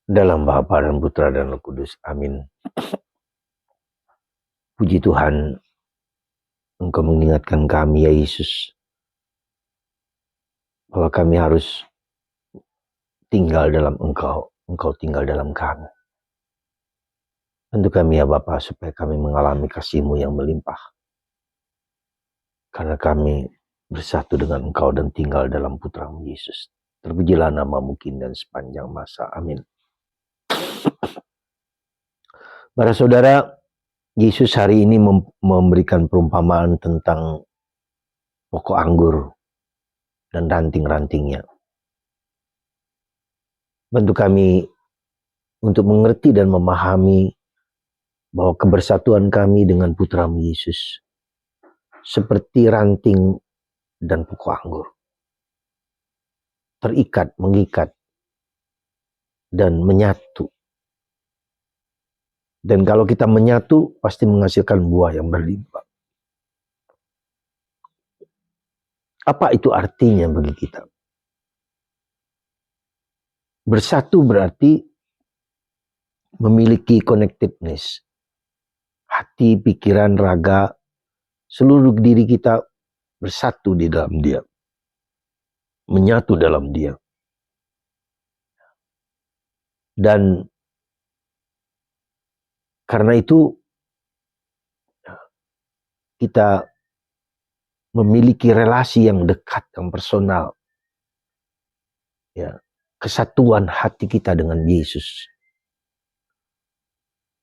Dalam Bapa dan Putra dan Roh Kudus. Amin. Puji Tuhan, Engkau mengingatkan kami ya Yesus, bahwa kami harus tinggal dalam Engkau, Engkau tinggal dalam kami. Bantu kami ya Bapa, supaya kami mengalami kasih-Mu yang melimpah. Karena kami bersatu dengan Engkau dan tinggal dalam Putra-Mu Yesus. Terpujilah nama-Mu kini dan sepanjang masa. Amin. Para saudara, Yesus hari ini memberikan perumpamaan tentang pokok anggur dan ranting-rantingnya. Bantu kami untuk mengerti dan memahami bahwa kebersatuan kami dengan Putra-Mu Yesus seperti ranting dan pokok anggur. Terikat, mengikat, dan menyatu. Dan kalau kita menyatu, pasti menghasilkan buah yang berlimpah. Apa itu artinya bagi kita? Bersatu berarti memiliki connectedness. Hati, pikiran, raga, seluruh diri kita bersatu di dalam Dia. Menyatu dalam Dia. Dan karena itu kita memiliki relasi yang dekat, yang personal. Ya, kesatuan hati kita dengan Yesus.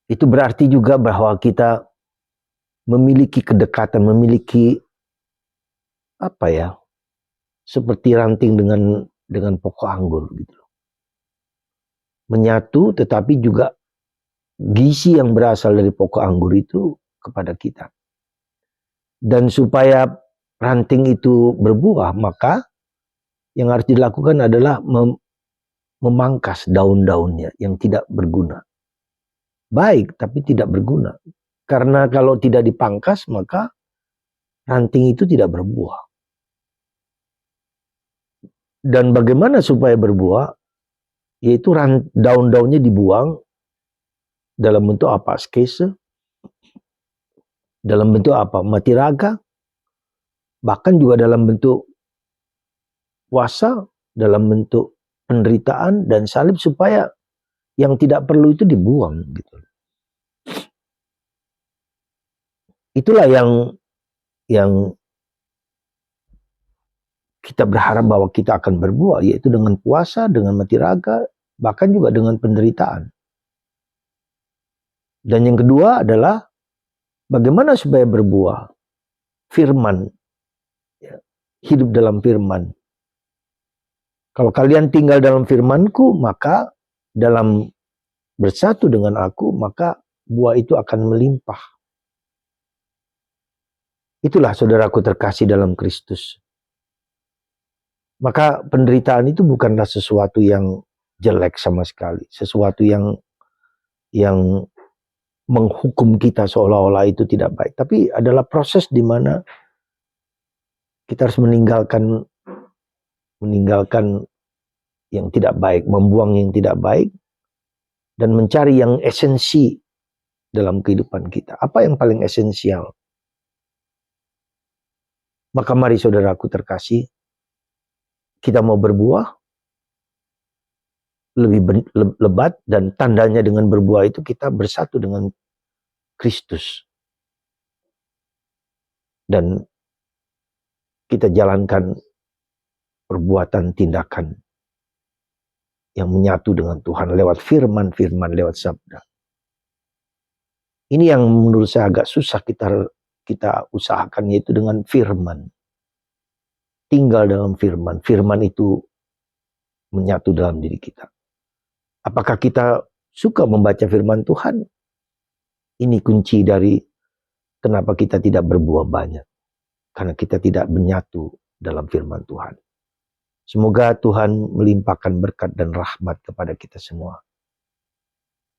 Itu berarti juga bahwa kita memiliki kedekatan, memiliki seperti ranting dengan pokok anggur gitu. Menyatu, tetapi juga gizi yang berasal dari pokok anggur itu kepada kita. Dan supaya ranting itu berbuah, maka yang harus dilakukan adalah memangkas daun-daunnya yang tidak berguna. Baik, tapi tidak berguna. Karena kalau tidak dipangkas, maka ranting itu tidak berbuah. Dan bagaimana supaya berbuah? Yaitu daun-daunnya dibuang dalam bentuk apa? Askese, dalam bentuk apa? Mati raga, bahkan juga dalam bentuk puasa, dalam bentuk penderitaan dan salib, supaya yang tidak perlu itu dibuang gitu. Itulah yang kita berharap bahwa kita akan berbuah, yaitu dengan puasa, dengan mati raga, bahkan juga dengan penderitaan. Dan yang kedua adalah bagaimana supaya berbuah? Firman. Ya, hidup dalam firman. Kalau kalian tinggal dalam firman-Ku, maka dalam bersatu dengan Aku, maka buah itu akan melimpah. Itulah saudaraku terkasih dalam Kristus. Maka penderitaan itu bukanlah sesuatu yang jelek sama sekali. Sesuatu yang menghukum kita seolah-olah itu tidak baik. Tapi adalah proses di mana kita harus meninggalkan yang tidak baik, membuang yang tidak baik, dan mencari yang esensi dalam kehidupan kita. Apa yang paling esensial? Maka mari saudaraku terkasih, kita mau berbuah lebih lebat, dan tandanya dengan berbuah itu kita bersatu dengan Kristus. Dan kita jalankan perbuatan, tindakan yang menyatu dengan Tuhan lewat firman-firman, lewat sabda. Ini yang menurut saya agak susah kita usahakan, yaitu dengan firman. Tinggal dalam firman. Firman itu menyatu dalam diri kita. Apakah kita suka membaca firman Tuhan? Ini kunci dari kenapa kita tidak berbuah banyak. Karena kita tidak menyatu dalam firman Tuhan. Semoga Tuhan melimpahkan berkat dan rahmat kepada kita semua.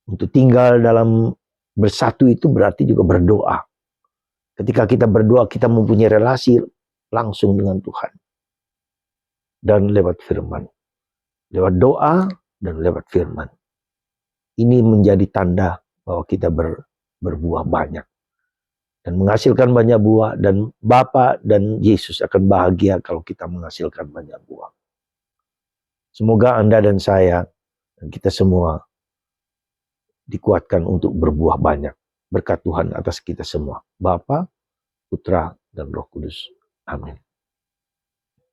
Untuk tinggal dalam bersatu itu berarti juga berdoa. Ketika kita berdoa, kita mempunyai relasi langsung dengan Tuhan. Dan lewat firman. Lewat doa dan lewat firman. Ini menjadi tanda bahwa kita berbuah banyak dan menghasilkan banyak buah, dan Bapa dan Yesus akan bahagia kalau kita menghasilkan banyak buah. Semoga Anda dan saya dan kita semua dikuatkan untuk berbuah banyak. Berkat Tuhan atas kita semua, Bapa, Putra, dan Roh Kudus. Amin.